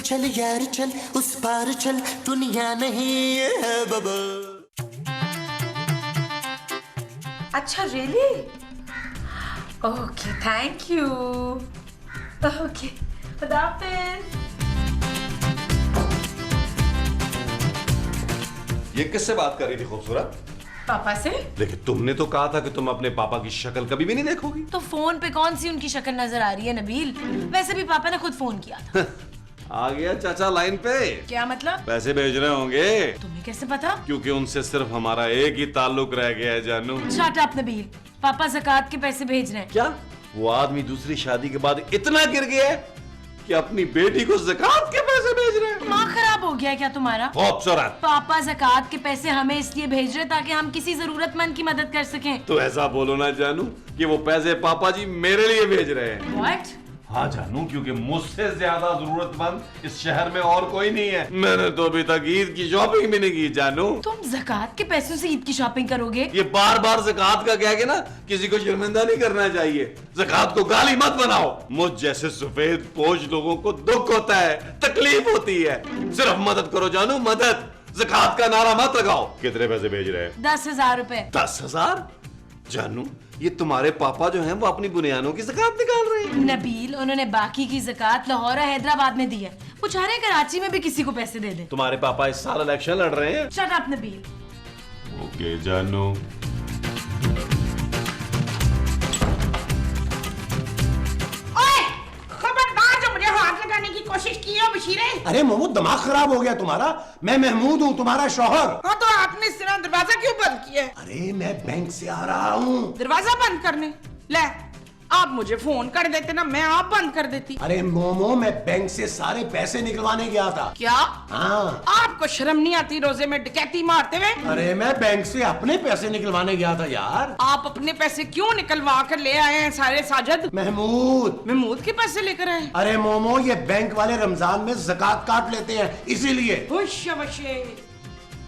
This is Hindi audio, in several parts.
चल यार चल उस पार चल दुनिया नहीं है बबल। अच्छा really? Okay thank you. Okay खुदा हाफिज़। ये किससे बात कर रही थी खूबसूरत? पापा से। लेकिन तुमने तो कहा था कि तुम अपने पापा की शक्ल कभी भी नहीं देखोगी। तो फोन पे कौन सी उनकी शक्ल नजर आ रही है नबील? वैसे भी पापा ने खुद फोन किया था। आ गया चाचा लाइन पे। क्या मतलब? पैसे भेज रहे होंगे। तुम्हें कैसे पता? क्योंकि उनसे सिर्फ हमारा एक ही ताल्लुक रह गया है जानू। शट अप नबील, पापा ज़कात के पैसे भेज रहे हैं। क्या वो आदमी दूसरी शादी के बाद इतना गिर गया है कि अपनी बेटी को ज़कात के पैसे भेज रहे हैं? दिमाग खराब हो गया है क्या तुम्हारा? खूबसूरत। पापा ज़कात के पैसे हमें इसलिए भेज रहे ताकि हम किसी जरूरतमंद की मदद कर सकें। तो ऐसा बोलो ना जानू कि वो पैसे पापा जी मेरे लिए भेज रहे हैं। What? हाँ जानू, क्योंकि मुझसे ज्यादा जरूरतमंद इस शहर में और कोई नहीं है। मैंने तो अभी तक ईद की शॉपिंग भी नहीं की जानू। तुम ज़कात के पैसों से ईद की शॉपिंग करोगे? ये बार बार ज़कात का कह के ना किसी को शर्मिंदा नहीं करना चाहिए। ज़कात को गाली मत बनाओ। मुझ जैसे सफेद पोश लोगों को दुख होता है, तकलीफ होती है। सिर्फ मदद करो जानू, मदद। ज़कात का नारा मत लगाओ। कितने पैसे भेज रहे हैं? 10,000 रुपए। 10,000? जानू ये तुम्हारे पापा जो हैं वो अपनी बुनियानों की ज़कात निकाल रहे हैं। नबील उन्होंने बाकी की ज़कात लाहौर और हैदराबाद में दी है। वो चाह रहे हैं कराची में भी किसी को पैसे दे दें। तुम्हारे पापा इस साल इलेक्शन लड़ रहे हैं। Shut up Nabeel. ओके जानू। ओए खबरदार जो मुझे हाथ लगाने की कोशिश की हो बशीरे। अरे मोमो दिमाग खराब हो गया तुम्हारा। मैं महमूद हूँ तुम्हारा शौहर। हाँ तो आपने सिरा दरवाजा क्यों बंद किया है? अरे मैं बैंक से आ रहा हूँ। दरवाजा बंद करने? ले आप मुझे फोन कर देते ना, मैं आप बंद कर देती। अरे मोमो मैं बैंक से सारे पैसे निकलवाने गया था। क्या? हाँ। आपको शर्म नहीं आती रोजे में डकैती मारते हुए? अरे मैं बैंक से अपने पैसे निकलवाने गया था यार। आप अपने पैसे क्यों निकलवा कर ले आए हैं सारे साजिद? महमूद के पैसे लेकर आए? अरे मोमो ये बैंक वाले रमजान में ज़कात काट लेते हैं इसीलिए।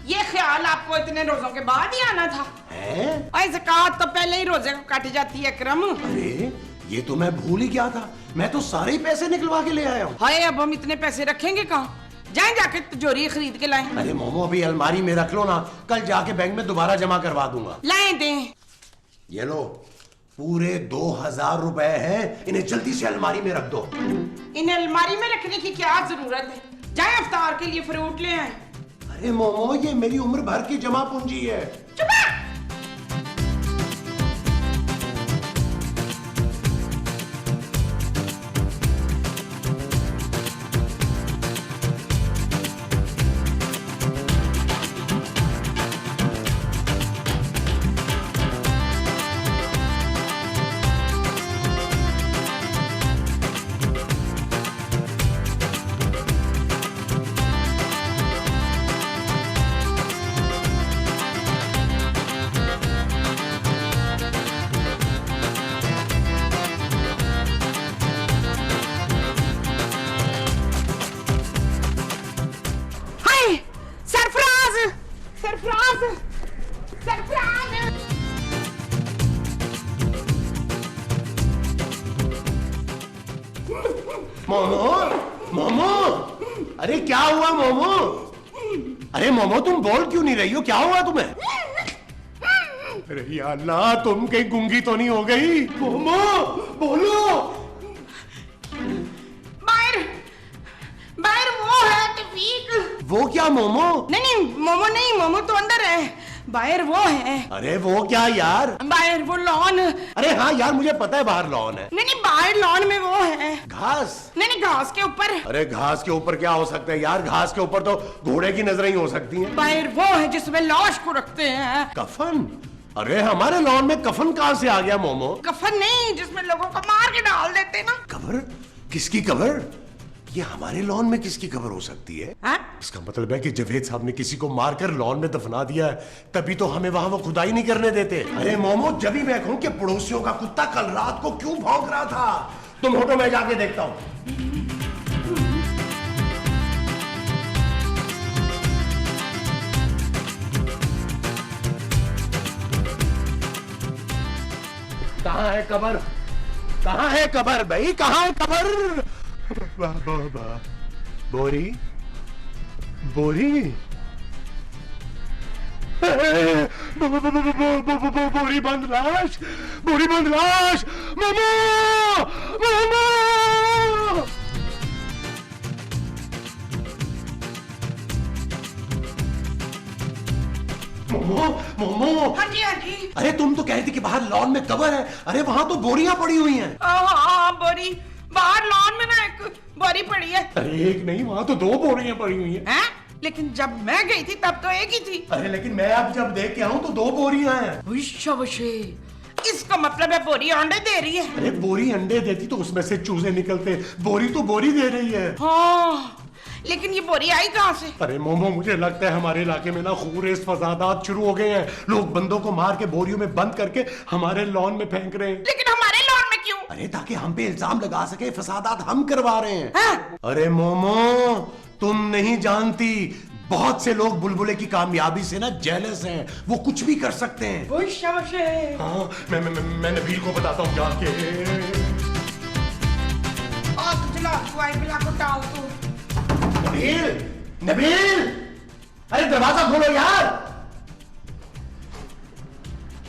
ये ख्याल आपको इतने रोजों के बाद ही आना था? हैं? ज़कात तो पहले ही रोजे को काटी जाती है अकरम। अरे ये तो मैं भूल ही गया था। मैं तो सारे ही पैसे निकलवा के ले आया हूँ। हाय अब हम इतने पैसे रखेंगे कहाँ? जाएं जाके तिजोरी खरीद के लाएं। अरे मोमो अभी अलमारी में रख लो ना, कल जाके बैंक में दोबारा जमा करवा दूंगा। लाएं दें। ये लो पूरे 2,000 रुपए हैं, इन्हें जल्दी से अलमारी में रख दो। इन्हें अलमारी में रखने की क्या जरूरत है? जाएं इफ्तार के लिए फ्रूट ले आएं। अरे मोमो ये मेरी उम्र भर की जमा पूंजी है। चुप। मोमो मोमो अरे क्या हुआ मोमो? अरे मोमो तुम बोल क्यों नहीं रही हो? क्या हुआ तुम्हें? अरे या अल्लाह तुम कहीं गूंगी तो नहीं हो गई? मोमो बोलो। बाहर बाहर वो है तौफीक। वो क्या मोमो? नहीं मोमो नहीं, मोमो तो अंदर है। बाहर वो है। अरे वो क्या यार? बाहर वो लॉन। अरे हाँ यार मुझे पता है बाहर लॉन है। नहीं बाहर लॉन में वो है घास। नहीं घास के ऊपर। अरे घास के ऊपर क्या हो सकता है यार? घास के ऊपर तो घोड़े की नजरें ही हो सकती हैं। बाहर वो है जिसमें लाश को रखते हैं। कफन? अरे हमारे लॉन में कफन कहाँ से आ गया मोमो? कफन नहीं, जिसमें लोगों को मार के डाल देते ना। कब्र? किसकी कब्र? ये हमारे लॉन में किसकी कब्र हो सकती है? हा? इसका मतलब है कि जावेद साहब ने किसी को मारकर लॉन में दफना दिया है, तभी तो हमें वहां वो खुदाई नहीं करने देते। अरे मोमो जब भी मैं कहूं कि पड़ोसियों का कुत्ता कल रात को क्यों भौंक रहा था, तुम हटो मैं जाके देखता हूं। कहाँ है कब्र? कहाँ है कब्र भाई? कहाँ है कब्र? बोरी बोरी बोरी बंद लाश मामा मामा मोमो मोमो हाँ जी हाँ जी। अरे तुम तो कह रही थी कि बाहर लॉन में कवर है। अरे वहां तो बोरियां पड़ी हुई हैं। हाँ बोरी बाहर लॉन में ना एक बोरी पड़ी है। अरे एक नहीं, वहां तो 2 बोरियां पड़ी हुई हैं। हैं? लेकिन जब मैं गई थी तब तो एक ही थी। अरे लेकिन मैं अब जब देख के आऊं तो 2 बोरियां हैं। शाबाशे, इसका मतलब है बोरी अंडे दे रही है। अरे बोरी अंडे देती तो उसमें से चूजे निकलते, बोरी तो बोरी दे रही है। हाँ, लेकिन ये बोरी आई कहाँ से? अरे मोमो मुझे लगता है हमारे इलाके में ना खूरेस फसादात शुरू हो गए हैं। लोग बंदों को मार के बोरियों में बंद करके हमारे लॉन में फेंक रहे हैं। लेकिन हमारे लॉन में क्यों? अरे ताकि हम पे इल्जाम लगा सके, फसादात हम करवा रहे हैं। हाँ? अरे मोमो तुम नहीं जानती, बहुत से लोग बुलबुले की कामयाबी से ना जेलस हैं, वो कुछ भी कर सकते हैं। शाबाशे। हाँ मैं नबील को बताता हूँ जाके। आग जला तू, आई बिला को टाल तू। नबील अरे दरवाजा खोलो यार।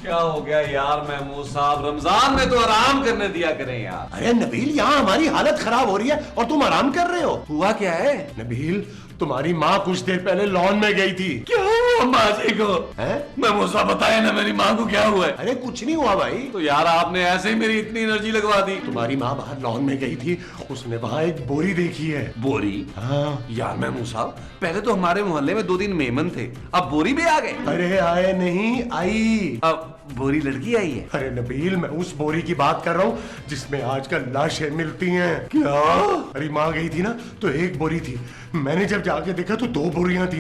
क्या हो गया यार महमूद साहब, रमजान में तो आराम करने दिया करें यार। अरे नबील यहाँ हमारी हालत खराब हो रही है और तुम आराम कर रहे हो। हुआ क्या है? नबील तुम्हारी माँ कुछ देर पहले लॉन में गई थी। क्या हुआ माँ जी को? हैं? महमूद साहब बताए ना मेरी माँ को क्या हुआ है। अरे कुछ नहीं हुआ भाई। तो यार आपने ऐसे ही मेरी इतनी एनर्जी लगवा दी। तुम्हारी माँ बाहर लॉन में गई थी, उसने वहाँ एक बोरी देखी है। बोरी? हाँ। यार महमूद साहब पहले तो हमारे मोहल्ले में 2 दिन मेमन थे, अब बोरी भी आ गए। अरे आए नहीं, आई। अब बोरी लड़की आई है। अरे नबील मैं उस बोरी की बात कर रहा हूँ जिसमें आजकल लाशें मिलती हैं। क्या? अरे माँ गई थी ना तो एक बोरी थी, मैंने जब जाके देखा तो 2 बोरियां थी।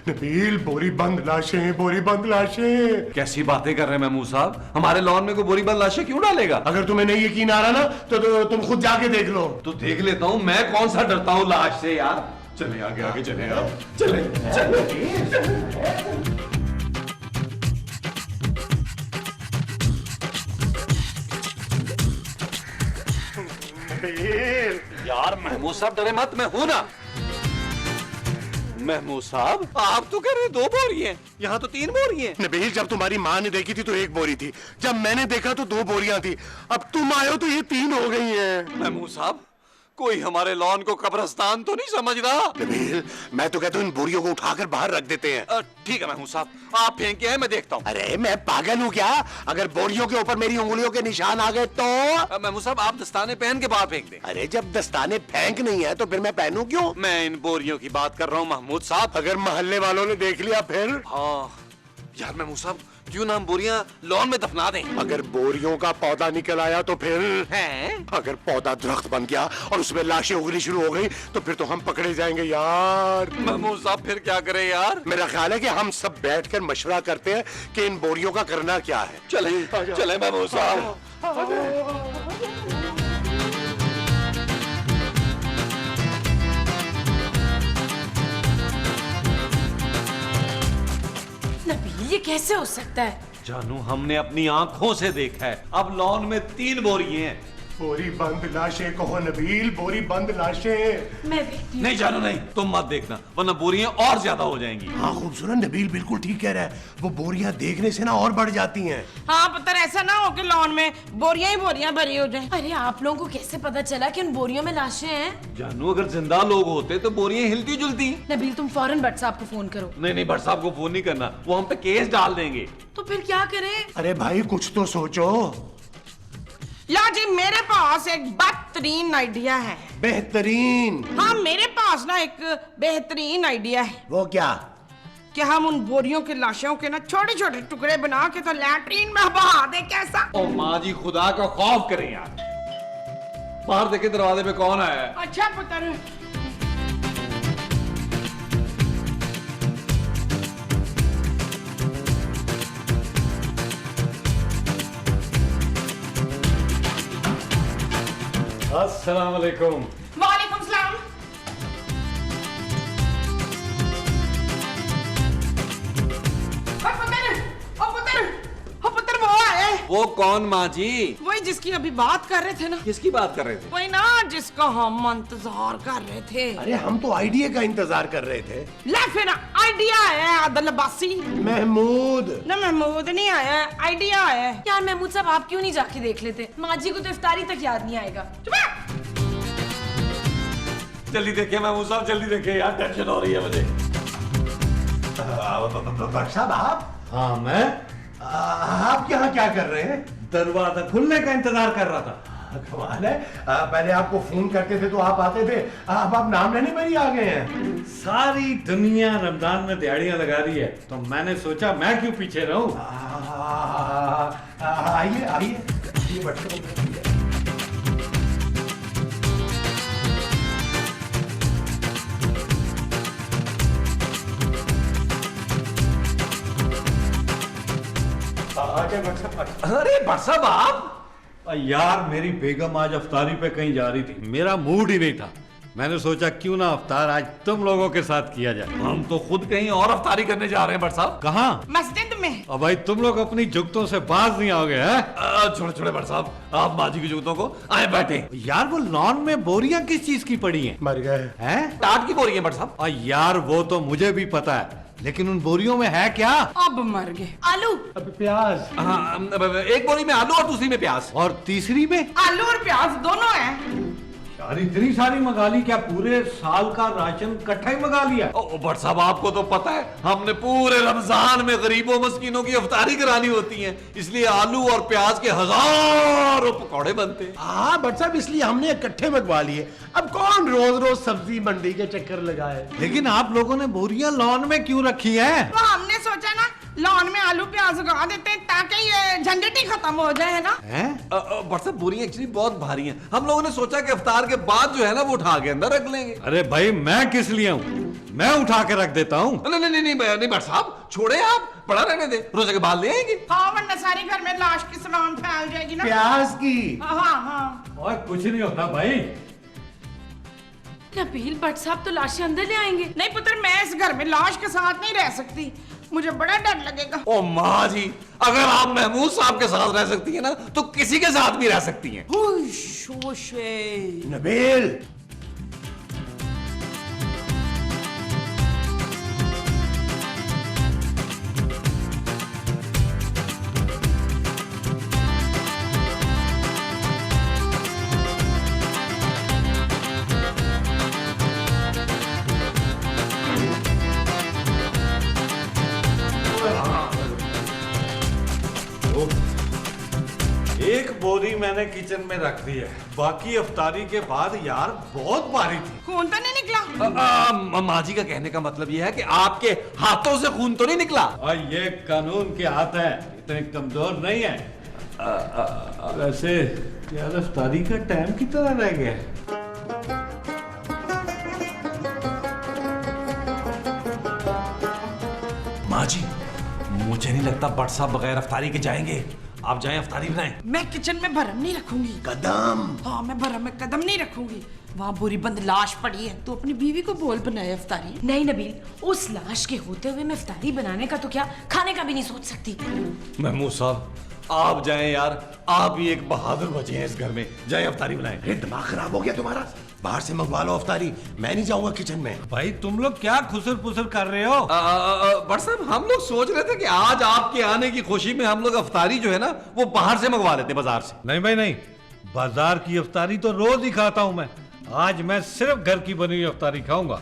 नबील बोरी बंद लाशें, बोरी बंद लाशें। कैसी बातें कर रहे हैं महमूद साहब, हमारे लॉन में कोई बोरी बंद लाशें क्यों डालेगा? अगर तुम्हें नहीं यकीन आ रहा ना तो तुम खुद जाके देख लो। तो देख लेता हूँ, मैं कौन सा डरता हूँ लाश से यार। चले आगे आगे चले आओ, चले यार महमूद साहब डरे मत, मैं हूं ना। महमूद साहब आप तो कह रहे 2 बोरी हैं, यहाँ तो 3 बोरी हैं। नबील जब तुम्हारी माँ ने देखी थी तो 1 बोरी थी, जब मैंने देखा तो 2 बोरियां थी, अब तुम आए हो तो ये 3 हो गई हैं। महमूद साहब कोई हमारे लॉन को कब्रिस्तान तो नहीं समझ रहा। नबील मैं तो कहता हूँ इन बोरियों को उठाकर बाहर रख देते हैं। ठीक है महमूद साहब, आप फेंक के हैं, मैं देखता हूँ। अरे मैं पागल हूँ क्या? अगर बोरियों के ऊपर मेरी उंगलियों के निशान आ गए तो? महमूद साहब आप दस्ताने पहन के बाहर फेंक दें। अरे जब दस्ताने फेंक नहीं है तो फिर मैं पहनूं क्यों? मैं इन बोरियों की बात कर रहा हूँ महमूद साहब। अगर मोहल्ले वालों ने देख लिया फिर? हाँ यार महमूद साहब क्यों ना हम बोरियां लॉन में दफना दें। अगर बोरियों का पौधा निकल आया तो फिर? हैं? अगर पौधा दरख्त बन गया और उसमें लाशें उगनी शुरू हो गई तो फिर तो हम पकड़े जाएंगे यार। महमूद साहब फिर क्या करें यार? मेरा ख्याल है कि हम सब बैठकर मशवरा करते हैं कि इन बोरियों का करना क्या है। चले महमूद साहब। नबील ये कैसे हो सकता है? जानू हमने अपनी आंखों से देखा है, अब लॉन में 3 बोरी हैं। बोरी बंद लाशें कहो नबील, बोरी बंद लाशें। मैं देखती हूँ। नहीं जानू नहीं, तुम मत देखना वरना बोरियां और ज्यादा हो जाएंगी। हाँ खूबसूरत नबील बिल्कुल ठीक कह रहा है, वो बोरियां देखने से ना और बढ़ जाती हैं। हाँ पुत्र ऐसा ना हो कि लॉन में बोरियां ही बोरियां भरी हो जाए। अरे आप लोगों को कैसे पता चला कि उन बोरियों में लाशें हैं? जानू अगर जिंदा लोग होते तो बोरियां हिलती जुलती। नबील तुम फौरन भट्ट साहब को फोन करो। नहीं भट्ट साहब को फोन नहीं करना, वो हम पे केस डाल देंगे। तो फिर क्या करें? अरे भाई कुछ तो सोचो। ला जी मेरे पास एक बेहतरीन आइडिया है। बेहतरीन? हाँ मेरे पास ना एक बेहतरीन आइडिया है। वो क्या? कि हम उन बोरियों के लाशों के ना छोटे छोटे टुकड़े बना के तो लैट्रीन में बहा दे, कैसा? ओ माँ जी खुदा का खौफ करें यार। बाहर देखे दरवाजे पे कौन आया है? अच्छा पुत्र अस्सलाम वालेकुम। वालेकुम सलाम। ओ पुत्र वो आए। वो कौन माँ जी? वही जिसकी अभी बात कर रहे थे ना, किसकी बात कर रहे थे? वही ना जिसका हम इंतजार कर रहे थे। अरे हम तो आइडिया का इंतजार कर रहे थे। ले फिर आइडिया आया है आदिल अब्बासी। महमूद ना महमूद नहीं आया, आइडिया आया है। यार महमूद साहब आप क्यों नहीं जाके देख लेते? माँ जी को तो इफ्तारी तक याद नहीं आएगा। जल्दी देखिए महमूद साहब, जल्दी देखिए यार, टेंशन हो रही है मुझे। भट्ट साहब आप? हाँ मैं आप यहाँ क्या कर रहे हैं? दरवाजा खुलने का इंतजार कर रहा था। कमाल है, पहले आपको फोन करते थे तो आप आते थे, अब आप नाम लेने में ही आ गए हैं। सारी दुनिया रमजान में दिहाड़ियां लगा रही है तो मैंने सोचा मैं क्यों पीछे रहूं। आइए आइए, ये भट्ट साहब। अरे भट्ट साहब आप? यार मेरी बेगम आज अफ्तारी पे कहीं जा रही थी, मेरा मूड ही नहीं था। मैंने सोचा क्यों ना अफ्तार आज तुम लोगों के साथ किया जाए। हम तो खुद कहीं और अफ्तारी करने जा रहे हैं भट्ट साहब। कहाँ? मस्जिद में। अब भाई तुम लोग अपनी जुगतों से बाज नहीं आओगे हैं? छोड़े छोड़े भट्ट साहब, आप माँ जी की जूतों को आए बैठे। यार वो लॉन में बोरियां किस चीज की पड़ी हैं? मर गए हैं? टाट की बोरी है भट्ट साहब। यार वो तो मुझे भी पता है, लेकिन उन बोरियों में है क्या? अब मर गए। आलू। अब प्याज। हाँ, एक बोरी में आलू और दूसरी में प्याज। और तीसरी में? आलू और प्याज दोनों हैं। यार इतनी सारी मंगा ली, क्या पूरे साल का राशन इकट्ठा ही मंगा लिया? ओ भट्ट साहब आपको तो पता है हमने पूरे रमजान में गरीबों मस्कीनों की अफ्तारी करानी होती है, इसलिए आलू और प्याज के हजारों पकौड़े बनते हैं। हाँ भट्ट साहब, इसलिए हमने इकट्ठे मंगवा लिए। अब कौन रोज रोज सब्जी मंडी के चक्कर लगाए। लेकिन आप लोगों ने बोरियां लॉन में क्यों रखी है? तो हमने सोचा ना लॉन में आलू प्याज उगा देते हैं ताकि ये झंझट ही खत्म हो जाए, है ना। हैं? भट्ट साहब बोरियां एक्चुअली बहुत भारी हैं, हम लोगों ने सोचा कि अफ्तार के बाद जो है ना वो उठा के अंदर रख लेंगे। अरे भाई मैं किस लिए हूँ, मैं उठा के रख देता हूँ। नहीं भट्ट साहब छोड़े, आप पड़ा रहने दे, रोजे के बाद ले आएंगे। हाँ वरना सारे घर में लाश की सलाम फैल जाएगी ना। प्याज की। हाँ। और कुछ नहीं होता भाई। नबील भट्ट साहब तो लाशें अंदर ले आएंगे। नहीं पुत्र, मैं इस घर में लाश के साथ नहीं रह सकती, मुझे बड़ा डर लगेगा। ओ माँ जी, अगर आप महमूद साहब के साथ रह सकती हैं ना तो किसी के साथ भी रह सकती हैं। नबील, एक बोरी मैंने किचन में रख दी है, बाकी अफ्तारी के बाद यार बहुत भारी थी। खून तो नहीं निकला? माँ जी का कहने का मतलब यह है कि आपके हाथों से खून तो नहीं निकला। और ये कानून के हाथ है, इतने कमजोर नहीं है। वैसे यार अफ्तारी का टाइम कितना रह गया है? माँ जी मुझे नहीं लगता भट्ट साहब बगैर अफ्तारी के जाएंगे, आप जाएं अफ्तारी बनाएं। मैं किचन में भरम नहीं रखूंगी। कदम। हाँ मैं भरम में कदम नहीं रखूंगी। वहाँ बुरी बंद लाश पड़ी है तो अपनी बीवी को बोल बनाए अफ्तारी। नहीं नबील, उस लाश के होते हुए मैं इफ्तारी बनाने का तो क्या खाने का भी नहीं सोच सकती। महमूद साहब आप जाएं यार, आप ही एक बहादुर बचे हैं इस घर में, जाएं अफ्तारी बनाएं। अरे दिमाग खराब हो गया तुम्हारा, बाहर से मंगवा लो अफ्तारी, मैं नहीं जाऊंगा किचन में। भाई तुम लोग क्या खुसर पुसर कर रहे हो? भट्ट साहब हम लोग सोच रहे थे कि आज आपके आने की खुशी में हम लोग अफ्तारी जो है ना वो बाहर से मंगवा लेते बाजार से। नहीं भाई नहीं, बाजार की अफ्तारी तो रोज ही खाता हूँ मैं, आज मैं सिर्फ घर की बनी हुई अफ्तारी खाऊंगा।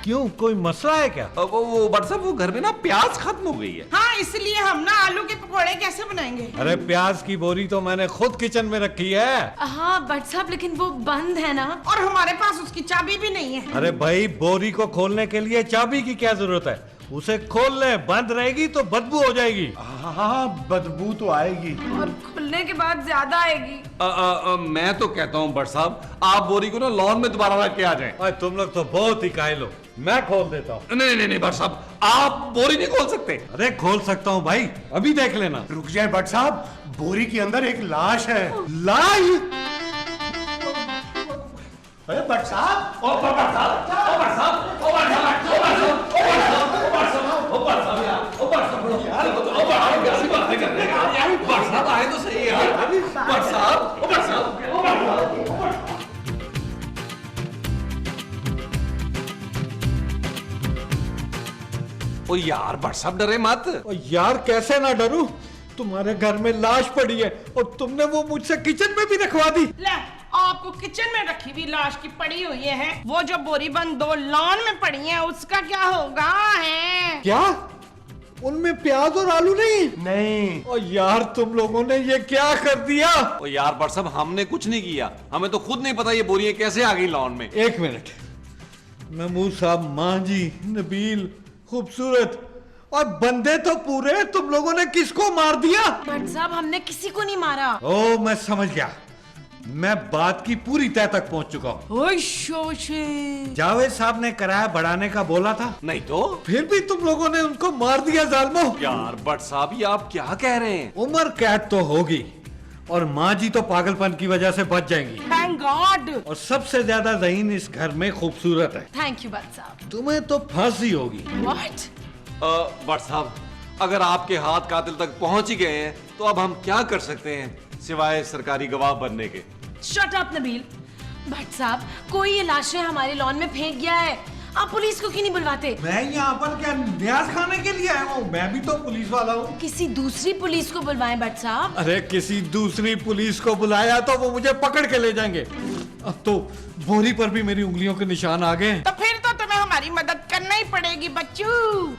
क्यों, कोई मसला है क्या? वो भट्ट साहब वो घर में ना प्याज खत्म हो गई है। हाँ इसलिए हम ना आलू के पकौड़े कैसे बनाएंगे। अरे प्याज की बोरी तो मैंने खुद किचन में रखी है। हाँ भट्ट साहब लेकिन वो बंद है ना। और हमारे पास उसकी चाबी भी नहीं है। अरे भाई बोरी को खोलने के लिए चाबी की क्या जरूरत है, उसे खोल ले, बंद रहेगी तो बदबू हो जाएगी। हाँ बदबू तो आएगी और खुलने के बाद ज्यादा आएगी। मैं तो कहता हूँ भट्ट साहब आप बोरी को ना लॉन में दोबारा रख के आ जाएं। अरे तुम लोग तो बहुत ही कायल हो, मैं खोल देता हूँ। नहीं भट्ट साहब आप बोरी नहीं खोल सकते। अरे खोल सकता हूँ भाई, अभी देख लेना। रुक जाए भट्ट साहब, बोरी के अंदर एक लाश है। लाश? अरे भट्ट साहब, ओ भट्ट साहब, ओ भट्ट साहब, ओ भट्ट साहब, ओ भट्ट साहब, ओ भट्ट साहब, ओ भट्ट साहब, ओ भट्ट साहब यार, ओ भट्ट साहब यार, कैसी बातें कर रहे हैं ओ यार बट साहब डरे मत। और यार कैसे ना डरूं, तुम्हारे घर में लाश पड़ी है और तुमने वो मुझसे किचन में भी रखवा दी। ले, आपको किचन में रखी हुई लाश की पड़ी हुई है, वो जो बोरी बंद 2 लॉन में पड़ी है उसका क्या होगा है? क्या उनमें प्याज और आलू नहीं? नहीं। और यार तुम लोगों ने ये क्या कर दिया? ओ यार बट साहब हमने कुछ नहीं किया, हमें तो खुद नहीं पता ये बोरियां कैसे आ गई लॉन में। एक मिनट, महमूद साहब, मांझी, नबील, खूबसूरत और बंदे तो पूरे, तुम लोगों ने किसको मार दिया? भट्ट साहब हमने किसी को नहीं मारा। ओ मैं समझ गया, मैं बात की पूरी तह तक पहुंच चुका हूँ। ओए शोशे। जावेद साहब ने किराया बढ़ाने का बोला था, नहीं तो फिर भी तुम लोगों ने उनको मार दिया जालिमो। यार बट साहब ये आप क्या कह रहे हैं? उम्र कैद तो होगी और माँ जी तो पागलपन की वजह से बच जाएंगी। Thank God. और सबसे ज्यादा ज़हीन इस घर में खूबसूरत है। थैंक यू भट्ट साहब। तुम्हें तो फांसी होगी। व्हाट? बट साहब अगर आपके हाथ कातिल तक पहुंच ही गए हैं तो अब हम क्या कर सकते हैं सिवाय सरकारी गवाह बनने के। Shut up Nabeel. भट्ट साहब कोई ये लाशें हमारे लॉन में फेंक गया है, आप पुलिस को क्यों नहीं बुलवाते? मैं यहाँ पर क्या न्याज खाने के लिए आया हूँ? मैं भी तो पुलिस वाला हूँ। किसी दूसरी पुलिस को बुलवाएं भट्ट साहब। अरे किसी दूसरी पुलिस को बुलाया तो वो मुझे पकड़ के ले जाएंगे। अब तो बोरी पर भी मेरी उंगलियों के निशान आ गए। तो फिर तो तुम्हें हमारी मदद करना ही पड़ेगी बच्चू।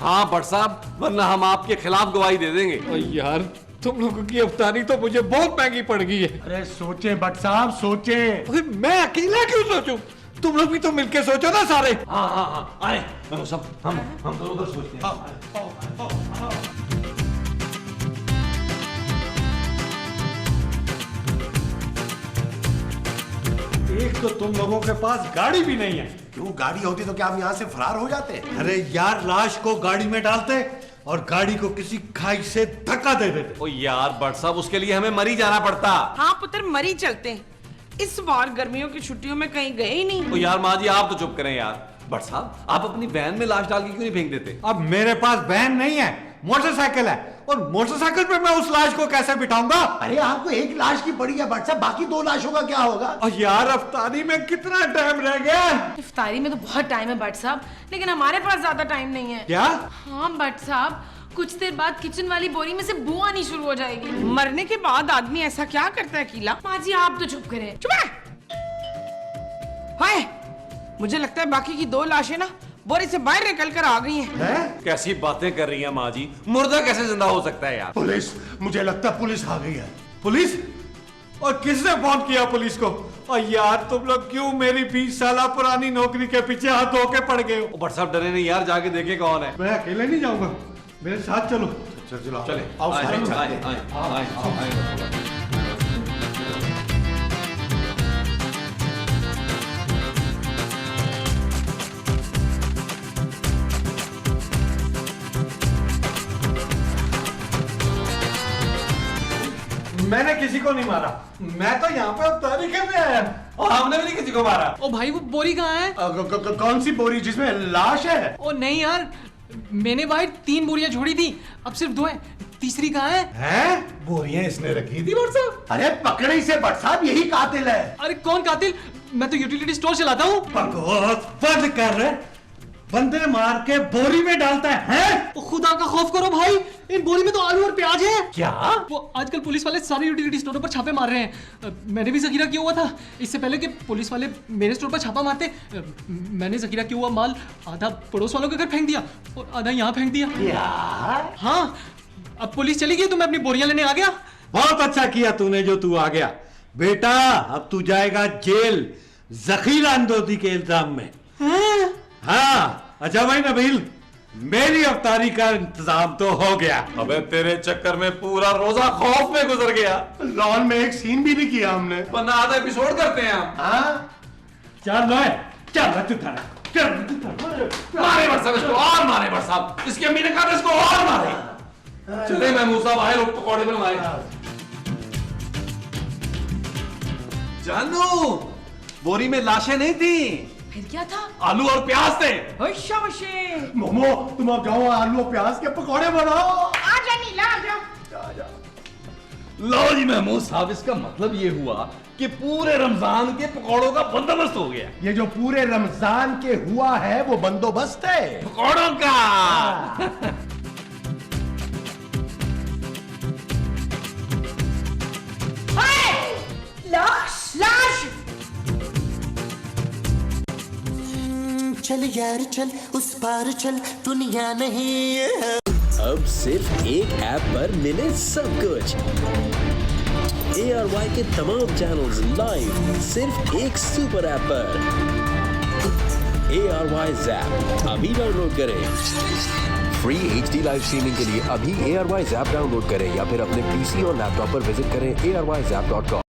हाँ बट साहब वरना हम आपके खिलाफ गवाही दे देंगे। और यार तुम लोगों की अफ्तारी तो मुझे बहुत महंगी पड़ गई है। अरे सोचे भट्ट साहब सोचे। अरे मैं अकेला क्यों सोचूं? तुम लोग भी तो मिलके सोचो ना सारे। हाँ हाँ हाँ आए सब हम दोनों उधर सोचते हैं। एक तो तुम लोगों के पास गाड़ी भी नहीं है। क्यों, गाड़ी होती तो क्या हम यहाँ से फरार हो जाते? अरे यार लाश को गाड़ी में डालते और गाड़ी को किसी खाई से धक्का दे देते। ओ यार बट साहब उसके लिए हमें मरी जाना पड़ता। हाँ पुत्र मरी चलते हैं, इस बार गर्मियों की छुट्टियों में कहीं गए ही नहीं। ओ यार माँ जी आप तो चुप करें यार। बट साहब आप अपनी वैन में लाश डाल के क्यों नहीं फेंक देते? अब मेरे पास वैन नहीं है, मोटरसाइकिल है, और मोटरसाइकिल पे मैं उस लाश को कैसे बिठाऊंगा? अरे आपको एक लाश की पड़ी है भट्ट साहब, बाकी 2 लाशों का क्या होगा? और यार अफ्तारी में कितना टाइम रह गया? इफ्तारी में तो बहुत टाइम है भट्ट साहब, लेकिन हमारे पास ज्यादा टाइम नहीं है। क्या? हाँ भट्ट साहब कुछ देर बाद किचन वाली बोरी में से बू आनी शुरू हो जाएगी। मरने के बाद आदमी ऐसा क्या करता है कीला? माँ जी आप तो चुप करें। चुप है। हाय, मुझे लगता है बाकी की 2 लाशें ना बोरी से बाहर निकल कर आ गई हैं। कैसी बातें कर रही हैं माँ जी, मुर्दा कैसे जिंदा हो सकता है यार? पुलिस, मुझे लगता है पुलिस आ गई है। पुलिस? और किसने फोन किया पुलिस को? और यार तुम लोग क्यों मेरी 20 साल पुरानी नौकरी के पीछे हाथ धो के पड़ गए हो? बट साहब डरे नहीं यार, जाके देखे कौन है। मैं अकेले नहीं जाऊंगा, मेरे साथ चलो। चलो चले आओ आए, सारे आए, चलते हैं। आए, आए, आए। मैंने किसी को नहीं मारा, मैं तो यहाँ पे अफ्तारी करने आया। और हमने भी नहीं किसी को मारा। ओ भाई वो बोरी कहाँ है? कौन सी बोरी जिसमें लाश है? ओ नहीं यार, मैंने भाई 3 बोरियां छोड़ी थी, अब सिर्फ 2 है, तीसरी कहाँ है? हैं? बोरियां इसने रखी थी भट्ट साहब? अरे पकड़े इसे भट्ट साहब, यही कातिल है। अरे कौन कातिल? मैं तो यूटिलिटी स्टोर चलाता हूँ। बकवास बंद कर रहे, बंदे मार के बोरी में डालता है, हैं? ओ खुदा का खौफ करो भाई, इन बोरी में तो आलू और प्याज है। क्या? वो आजकल पुलिस वाले सारे यूटिलिटी स्टोरों पर छापे मार रहे हैं। मैंने भी जखीरा किया हुआ था, इससे पहले कि पुलिस वाले मेरे स्टोर पर छापा मारते। मैंने जखीरा किया हुआ माल आधा पड़ोस वालों के घर फेंक दिया और आधा यहाँ फेंक दिया। यार हाँ, अब पुलिस चली गई तो मैं अपनी बोरियां लेने आ गया। बहुत अच्छा किया तूने जो तू आ गया बेटा, अब तू जाएगा जेल जखीरा अंदोजी के इल्जाम में। हाँ अच्छा भाई नबील, मेरी अफ्तारी का इंतजाम तो हो गया। अबे तेरे चक्कर में पूरा रोजा खौफ में गुजर गया। लॉन में एक सीन भी नहीं किया हमने। वरना आधा एपिसोड करते हैं हम। हाँ चल भाई, चल तू थाना, चल मारे बट साहब इसको, और मारे बट साहब, इसकी अम्मी ने कहा था इसको और मारे। चले महमूद साहब आए, लोग पकौड़े बनवाए। जानू बोरी में लाशें नहीं थी, फिर क्या था? आलू और प्याज थे। मोमो तुम अब जाओ, आलू और प्याज के पकौड़े बनाओ। आ जा नीला, आ जा। लो जी महमूद साहब, इसका मतलब ये हुआ कि पूरे रमजान के पकौड़ों का बंदोबस्त हो गया। ये जो पूरे रमजान के हुआ है वो बंदोबस्त है पकौड़ों का। लाश चल यार चल उस पार चल, दुनिया नहीं है। अब सिर्फ एक ऐप पर मिले सब कुछ। ARY के तमाम चैनल्स लाइव सिर्फ एक सुपर ऐप पर। ARY Zap अभी डाउनलोड करें। फ्री HD लाइव स्ट्रीमिंग के लिए अभी ARY Zap डाउनलोड करें या फिर अपने PC और लैपटॉप पर विजिट करें arYzap.com।